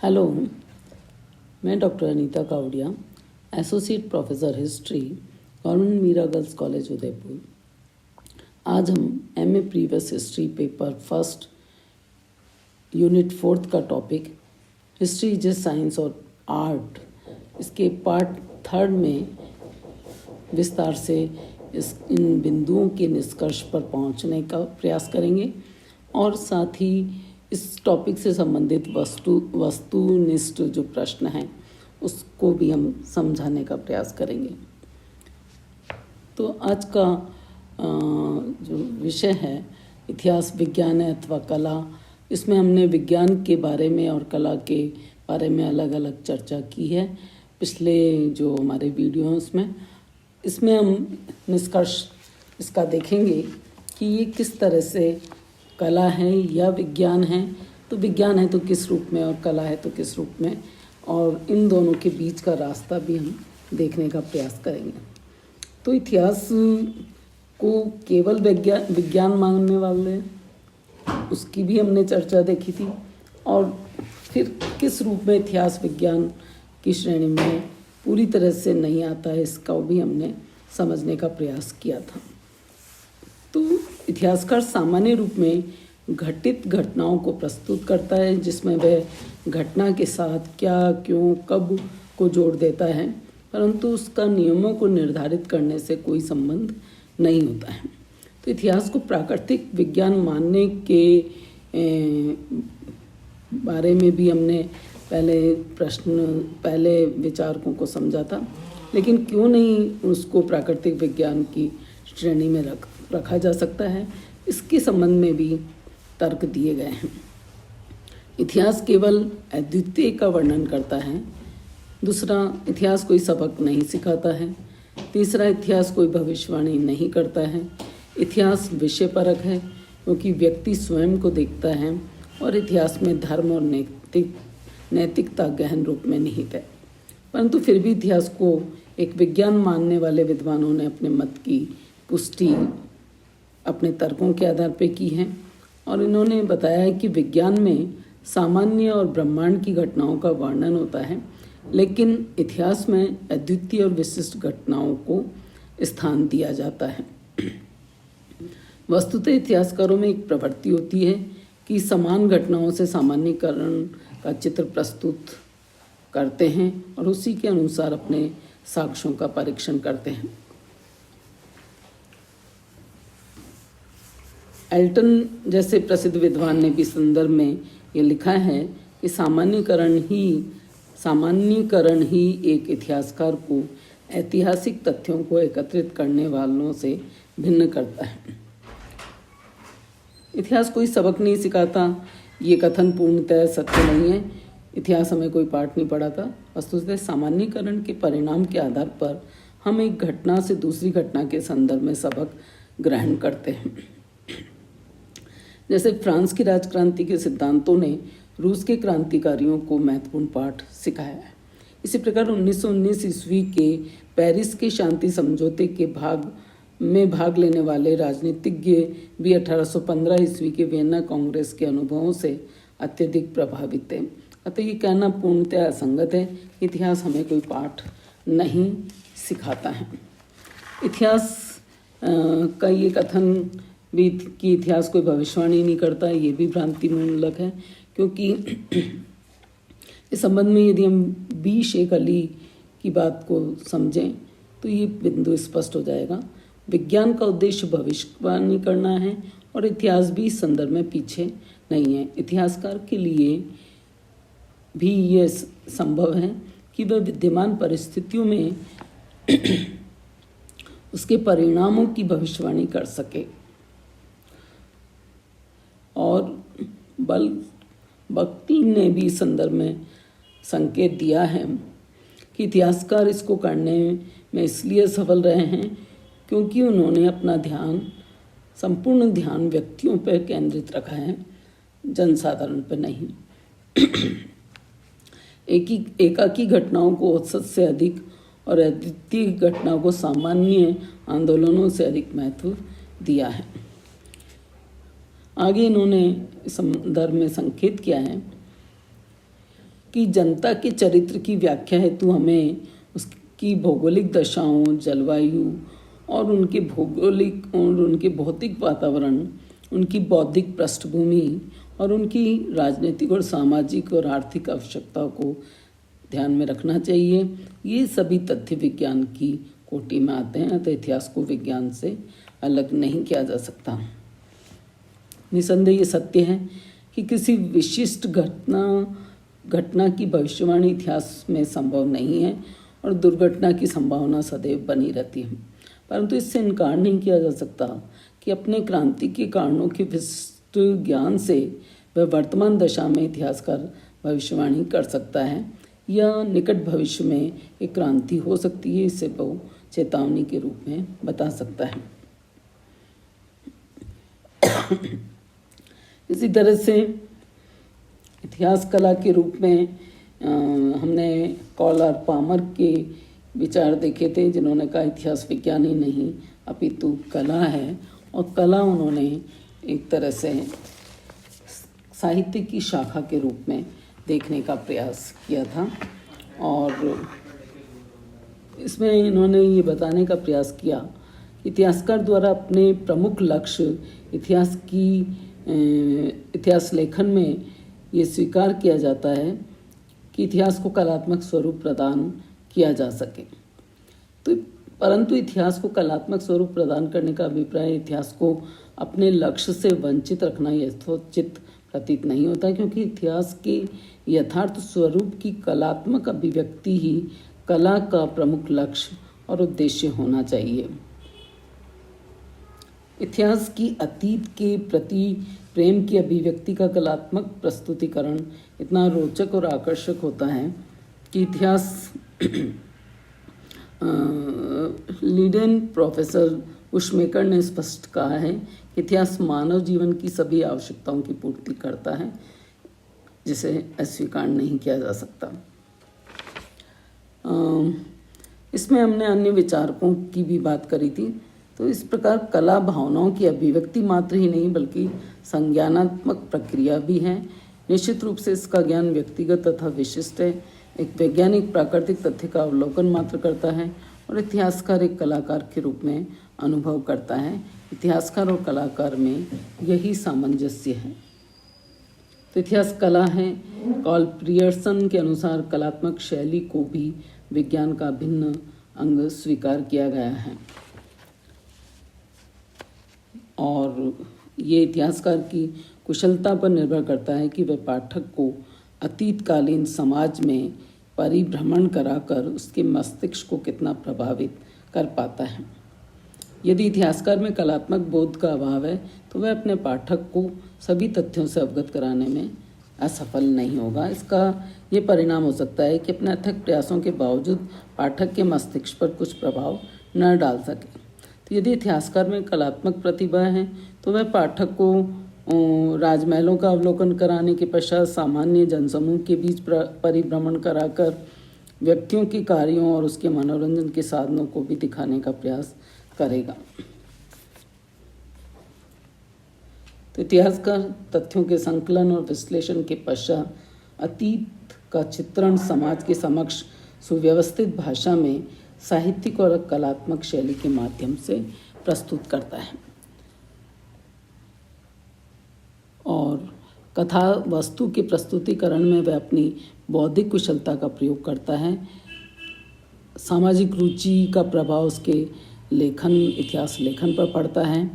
Hello, मैं doctor Anita Kawadia, associate professor history, government Meera girls college Udaipur. आज हम MA previous history paper first unit 4 का topic history is a science और art, इसके part 3 में विस्तार से इन बिंदुओं के निष्कर्ष पर पहुंचने का प्रयास करेंगे और साथ ही इस टॉपिक से संबंधित वस्तुनिष्ठ जो प्रश्न हैं उसको भी हम समझाने का प्रयास करेंगे। तो आज का जो विषय है इतिहास, विज्ञान है अथवा कला, इसमें हमने विज्ञान के बारे में और कला के बारे में अलग अलग चर्चा की है पिछले जो हमारे वीडियो हैं उसमें। इसमें हम निष्कर्ष इसका देखेंगे कि ये किस तरह से कला है या विज्ञान है, तो विज्ञान है तो किस रूप में और कला है तो किस रूप में, और इन दोनों के बीच का रास्ता भी हम देखने का प्रयास करेंगे। तो इतिहास को केवल विज्ञान मानने वाले उसकी भी हमने चर्चा देखी थी, और फिर किस रूप में इतिहास विज्ञान की श्रेणी में पूरी तरह से नहीं आता है इसका भी हमने समझने का प्रयास किया था। तो इतिहासकार सामान्य रूप में घटित घटनाओं को प्रस्तुत करता है जिसमें वह घटना के साथ क्या, क्यों, कब को जोड़ देता है, परंतु उसका नियमों को निर्धारित करने से कोई संबंध नहीं होता है। तो इतिहास को प्राकृतिक विज्ञान मानने के बारे में भी हमने पहले विचारकों को समझा था, लेकिन क्यों नहीं उसको प्राकृतिक विज्ञान की श्रेणी में रखा जा सकता है, इसके संबंध में भी तर्क दिए गए हैं। इतिहास केवल अद्वितीय का वर्णन करता है। दूसरा, इतिहास कोई सबक नहीं सिखाता है। तीसरा, इतिहास कोई भविष्यवाणी नहीं करता है। इतिहास विषय परक है क्योंकि व्यक्ति स्वयं को देखता है, और इतिहास में धर्म और नैतिकता गहन रूप में निहित है। परंतु फिर भी इतिहास को एक विज्ञान मानने वाले विद्वानों ने अपने मत की पुष्टि अपने तर्कों के आधार पर की है, और इन्होंने बताया है कि विज्ञान में सामान्य और ब्रह्मांड की घटनाओं का वर्णन होता है, लेकिन इतिहास में अद्वितीय और विशिष्ट घटनाओं को स्थान दिया जाता है। वस्तुतः इतिहासकारों में एक प्रवृत्ति होती है कि समान घटनाओं से सामान्यीकरण का चित्र प्रस्तुत करते हैं और उसी के अनुसार अपने साक्ष्यों का परीक्षण करते हैं। एल्टन जैसे प्रसिद्ध विद्वान ने भी संदर्भ में ये लिखा है कि सामान्यीकरण ही एक इतिहासकार को ऐतिहासिक तथ्यों को एकत्रित करने वालों से भिन्न करता है। इतिहास कोई सबक नहीं सिखाता, ये कथन पूर्णतः सत्य नहीं है। इतिहास हमें कोई पाठ नहीं पढ़ाता। वस्तुतः सामान्यीकरण के परिणाम के आधार पर हम एक घटना से दूसरी घटना के संदर्भ में सबक ग्रहण करते हैं। जैसे फ्रांस की राजक्रांति के सिद्धांतों ने रूस के क्रांतिकारियों को महत्वपूर्ण पाठ सिखाया है। इसी प्रकार 1919 ईस्वी के पेरिस के शांति समझौते के भाग लेने वाले राजनीतिज्ञ भी 1815 ईस्वी के वियना कांग्रेस के अनुभवों से अत्यधिक प्रभावित थे। अतः ये कहना पूर्णतः असंगत है। इतिहास हमें कोई पाठ नहीं सिखाता है। इतिहास का ये कथन भी कि इतिहास कोई भविष्यवाणी नहीं करता है, ये भी भ्रांतिमूलक है, क्योंकि इस संबंध में यदि हम बी शेख अली की बात को समझें तो ये बिंदु स्पष्ट हो जाएगा। विज्ञान का उद्देश्य भविष्यवाणी करना है और इतिहास भी इस संदर्भ में पीछे नहीं है। इतिहासकार के लिए भी ये संभव है कि वह विद्यमान परिस्थितियों में उसके परिणामों की भविष्यवाणी कर सके, और बख्तिन ने भी इस संदर्भ में संकेत दिया है कि इतिहासकार इसको करने में इसलिए सफल रहे हैं क्योंकि उन्होंने अपना संपूर्ण ध्यान व्यक्तियों पर केंद्रित रखा है, जनसाधारण पर नहीं। एकाकी घटनाओं को औसत से अधिक और अद्वितीय घटनाओं को सामान्य आंदोलनों से अधिक महत्व दिया है। आगे इन्होंने इस संदर्भ में संकेत किया है कि जनता के चरित्र की व्याख्या हेतु हमें उसकी भौगोलिक दशाओं, जलवायु और उनके भौगोलिक और उनके भौतिक वातावरण, उनकी बौद्धिक पृष्ठभूमि और उनकी राजनीतिक और सामाजिक और आर्थिक आवश्यकताओं को ध्यान में रखना चाहिए। ये सभी तथ्य विज्ञान की कोटि में आते हैं, तो इतिहास को विज्ञान से अलग नहीं किया जा सकता। निसंदेह ये सत्य है कि किसी विशिष्ट घटना की भविष्यवाणी इतिहास में संभव नहीं है और दुर्घटना की संभावना सदैव बनी रहती है, परंतु इससे इनकार नहीं किया जा सकता कि अपने क्रांति के कारणों के विशिष्ट ज्ञान से वह वर्तमान दशा में इतिहासकार भविष्यवाणी कर सकता है या निकट भविष्य में एक क्रांति हो सकती है, इसे वो चेतावनी के रूप में बता सकता है। इसी तरह से इतिहास कला के रूप में हमने कॉल और पामर के विचार देखे थे, जिन्होंने कहा इतिहास विज्ञान ही नहीं अपितु कला है, और कला उन्होंने एक तरह से साहित्य की शाखा के रूप में देखने का प्रयास किया था। और इसमें इन्होंने ये बताने का प्रयास किया, इतिहासकार द्वारा अपने प्रमुख लक्ष्य इतिहास लेखन में ये स्वीकार किया जाता है कि इतिहास को कलात्मक स्वरूप प्रदान किया जा सके। तो परंतु इतिहास को कलात्मक स्वरूप प्रदान करने का अभिप्राय इतिहास को अपने लक्ष्य से वंचित रखना यथोचित प्रतीत नहीं होता, क्योंकि इतिहास के यथार्थ स्वरूप की कलात्मक अभिव्यक्ति ही कला का प्रमुख लक्ष्य और उद्देश्य होना चाहिए। इतिहास की अतीत के प्रति प्रेम की अभिव्यक्ति का कलात्मक प्रस्तुतिकरण इतना रोचक और आकर्षक होता है कि इतिहास लीडेन प्रोफेसर उशमेकर ने स्पष्ट कहा है कि इतिहास मानव जीवन की सभी आवश्यकताओं की पूर्ति करता है, जिसे अस्वीकार नहीं किया जा सकता। इसमें हमने अन्य विचारकों की भी बात करी थी। तो इस प्रकार कला भावनाओं की अभिव्यक्ति मात्र ही नहीं बल्कि संज्ञानात्मक प्रक्रिया भी है। निश्चित रूप से इसका ज्ञान व्यक्तिगत तथा विशिष्ट है। एक वैज्ञानिक प्राकृतिक तथ्य का अवलोकन मात्र करता है और इतिहासकार एक कलाकार के रूप में अनुभव करता है। इतिहासकार और कलाकार में यही सामंजस्य है। तो इतिहास कला है। कॉल पियर्सन के अनुसार कलात्मक शैली को भी विज्ञान का भिन्न अंग स्वीकार किया गया है और ये इतिहासकार की कुशलता पर निर्भर करता है कि वह पाठक को अतीतकालीन समाज में परिभ्रमण कराकर उसके मस्तिष्क को कितना प्रभावित कर पाता है। यदि इतिहासकार में कलात्मक बोध का अभाव है तो वह अपने पाठक को सभी तथ्यों से अवगत कराने में असफल नहीं होगा। इसका ये परिणाम हो सकता है कि अपने अथक प्रयासों के बावजूद पाठक के मस्तिष्क पर कुछ प्रभाव न डाल सके। तो यदि इतिहासकार में कलात्मक प्रतिभा है तो वह पाठक को राजमहलों का अवलोकन कराने के पश्चात सामान्य जनसमूह के बीच परिभ्रमण कराकर व्यक्तियों के कार्यों और उसके मनोरंजन के साधनों को भी दिखाने का प्रयास करेगा। तो इतिहासकार तथ्यों के संकलन और विश्लेषण के पश्चात अतीत का चित्रण समाज के समक्ष सुव्यवस्थित भाषा में साहित्यिक और कलात्मक शैली के माध्यम से प्रस्तुत करता है और कथा वस्तु के प्रस्तुतिकरण में वह अपनी बौद्धिक कुशलता का प्रयोग करता है। सामाजिक रुचि का प्रभाव उसके इतिहास लेखन पर पड़ता है।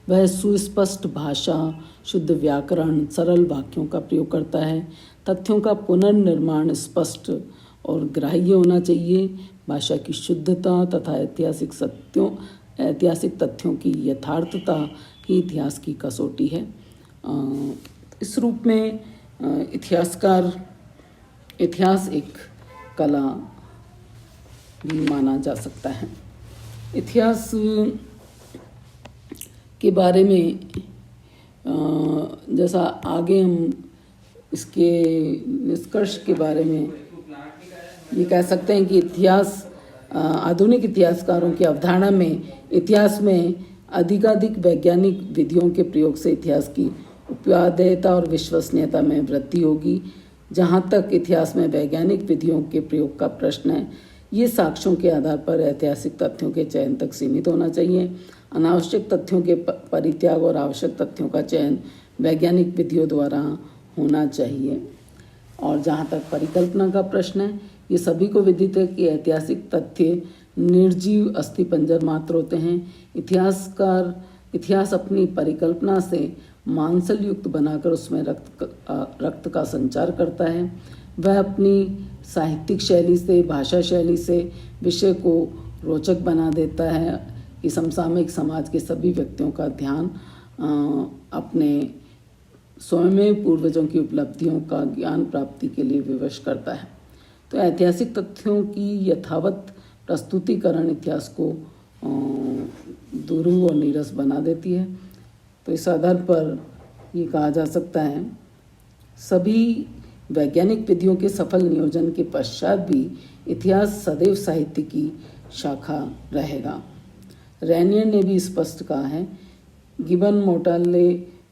वह सुस्पष्ट भाषा, शुद्ध व्याकरण, सरल वाक्यों का प्रयोग करता है। तथ्यों का पुनर्निर्माण स्पष्ट और ग्राह्य होना चाहिए। भाषा की शुद्धता तथा ऐतिहासिक तथ्यों की यथार्थता ही इतिहास की कसौटी है। इस रूप में इतिहास एक कला भी माना जा सकता है। इतिहास के बारे में जैसा आगे हम इसके निष्कर्ष के बारे में ये कह सकते हैं कि आधुनिक इतिहासकारों की अवधारणा में इतिहास में अधिकाधिक वैज्ञानिक विधियों के प्रयोग से इतिहास की उपयादयता और विश्वसनीयता में वृद्धि होगी, जहाँ तक इतिहास में वैज्ञानिक विधियों के प्रयोग का प्रश्न है, ये साक्ष्यों के आधार पर ऐतिहासिक तथ्यों के चयन तक सीमित होना चाहिए। अनावश्यक तथ्यों के परित्याग और आवश्यक तथ्यों का चयन वैज्ञानिक विधियों द्वारा होना चाहिए। और जहाँ तक परिकल्पना का प्रश्न है, ये सभी को विदित है कि ऐतिहासिक तथ्य निर्जीव अस्थिपंजर मात्र होते हैं। इतिहास अपनी परिकल्पना से मांसल युक्त बनाकर उसमें रक्त का संचार करता है। वह अपनी साहित्यिक शैली से, भाषा शैली से विषय को रोचक बना देता है कि समसामयिक समाज के सभी व्यक्तियों का ध्यान अपने स्वयं पूर्वजों की उपलब्धियों का ज्ञान प्राप्ति के लिए विवश करता है। तो ऐतिहासिक तथ्यों की यथावत प्रस्तुतिकरण इतिहास को दुरूह और नीरस बना देती है। तो इस आधार पर ये कहा जा सकता है, सभी वैज्ञानिक विधियों के सफल नियोजन के पश्चात भी इतिहास सदैव साहित्य की शाखा रहेगा। रैनियर ने भी स्पष्ट कहा है, गिबन,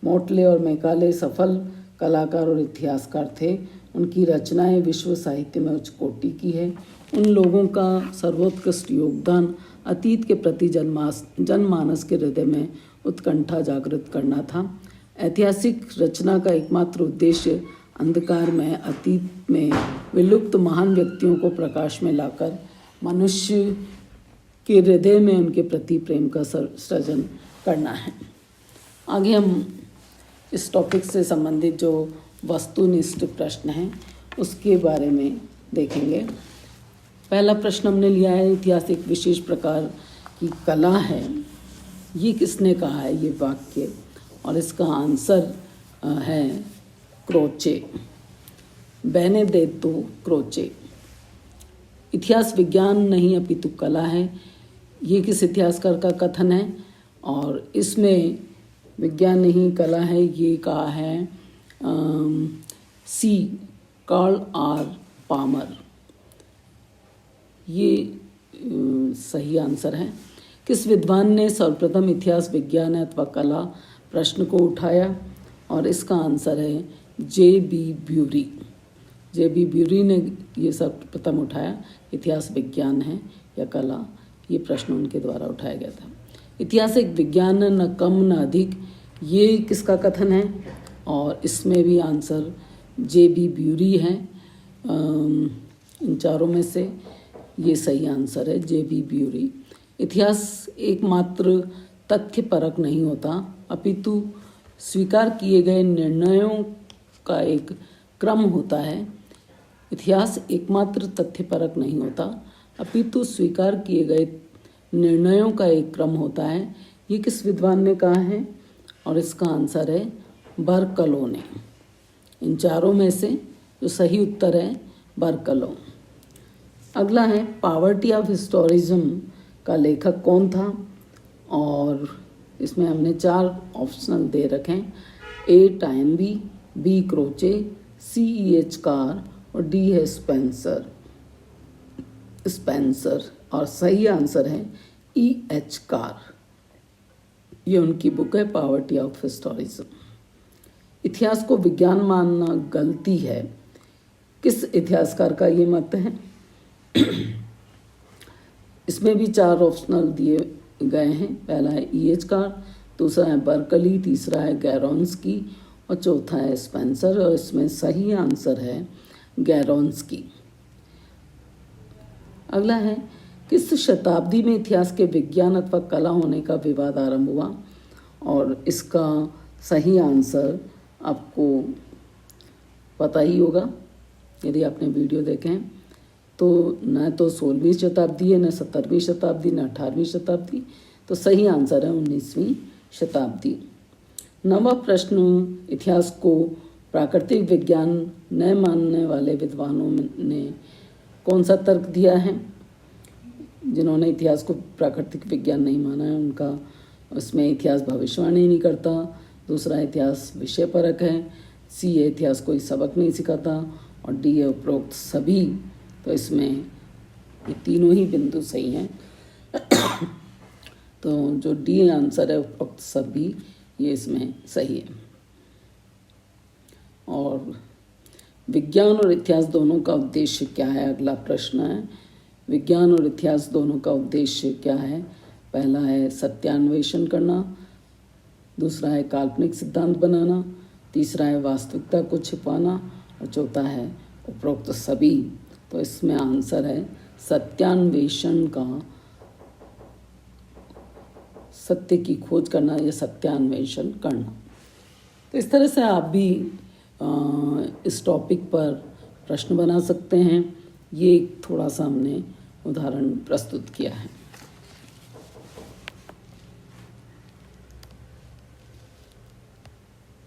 मोटले और मैकाले सफल कलाकार और इतिहासकार थे। उनकी रचनाएं विश्व साहित्य में उच्च कोटि की है। उन लोगों का सर्वोत्कृष्ट योगदान अतीत के प्रति जनमानस के हृदय में उत्कंठा जागृत करना था। ऐतिहासिक रचना का एकमात्र उद्देश्य अंधकार में अतीत में विलुप्त महान व्यक्तियों को प्रकाश में लाकर मनुष्य के हृदय में उनके प्रति प्रेम का सृजन करना है। आगे हम इस टॉपिक से संबंधित जो वस्तुनिष्ठ प्रश्न हैं उसके बारे में देखेंगे। पहला प्रश्न हमने लिया है, इतिहास एक विशेष प्रकार की कला है, ये किसने कहा है ये वाक्य? और इसका आंसर है क्रोचे, बेनेडेत्तो क्रोचे। इतिहास विज्ञान नहीं अपितु कला है, ये किस इतिहासकार का कथन है? और इसमें विज्ञान नहीं कला है ये कहा है सी कार्ल आर पामर। ये सही आंसर है। किस विद्वान ने सर्वप्रथम इतिहास विज्ञान अथवा कला प्रश्न को उठाया? और इसका आंसर है जे.बी. ब्यूरी। जे.बी. ब्यूरी ने ये सर्वप्रथम उठाया, इतिहास विज्ञान है या कला, ये प्रश्न उनके द्वारा उठाया गया था। इतिहास एक विज्ञान न कम न अधिक, ये किसका कथन है? और इसमें भी आंसर जे.बी. ब्यूरी है। इन चारों में से ये सही आंसर है, जे.बी. ब्यूरी। इतिहास एकमात्र तथ्य परक नहीं होता, अपितु स्वीकार किए गए निर्णयों का एक क्रम होता है। इतिहास एकमात्र तथ्य परक नहीं होता, अपितु स्वीकार किए गए निर्णयों का एक क्रम होता है। ये किस विद्वान ने कहा है? और इसका आंसर है बर्कलो ने। इन चारों में से जो सही उत्तर है बर्कलो। अगला है, पॉवर्टी ऑफ हिस्टोरिज्म का लेखक कौन था? और इसमें हमने 4 ऑप्शनल दे रखे हैं, A Toynbee, B Croce, C H Carr और डी है स्पेंसर। और सही आंसर है ई एच कार। ये उनकी बुक है पॉवर्टी ऑफ हिस्टोरिज्म। इतिहास को विज्ञान मानना गलती है, किस इतिहासकार का ये मत है? इसमें भी 4 ऑप्शनल दिए गए हैं। पहला है ई एच कार, दूसरा है बर्कली, तीसरा है गैरोन्स्की और चौथा है स्पेंसर। और इसमें सही आंसर है गैरोन्स्की। अगला है, किस शताब्दी में इतिहास के विज्ञान अथवा कला होने का विवाद आरंभ हुआ? और इसका सही आंसर आपको पता ही होगा यदि आपने वीडियो देखे हैं। तो न तो 16वीं शताब्दी है, न 17वीं शताब्दी, न 18वीं शताब्दी। तो सही आंसर है 19वीं शताब्दी। 9वां प्रश्न, इतिहास को प्राकृतिक विज्ञान न मानने वाले विद्वानों ने कौन सा तर्क दिया है? जिन्होंने इतिहास को प्राकृतिक विज्ञान नहीं माना है उनका, उसमें इतिहास भविष्यवाणी नहीं करता, दूसरा इतिहास विषय परक है, सी है इतिहास कोई सबक नहीं सिखाता और डी है उपरोक्त सभी। तो इसमें ये तीनों ही बिंदु सही हैं। तो जो डी आंसर है उपरोक्त सभी, ये इसमें सही है। और विज्ञान और इतिहास दोनों का उद्देश्य क्या है? अगला प्रश्न है, विज्ञान और इतिहास दोनों का उद्देश्य क्या है? पहला है सत्यान्वेषण करना, दूसरा है काल्पनिक सिद्धांत बनाना, तीसरा है वास्तविकता को छिपाना और चौथा है उपरोक्त सभी। तो इसमें आंसर है सत्यान्वेषण का, सत्य की खोज करना या सत्यान्वेषण करना। तो इस तरह से आप भी इस टॉपिक पर प्रश्न बना सकते हैं। ये थोड़ा सा हमने उदाहरण प्रस्तुत किया है।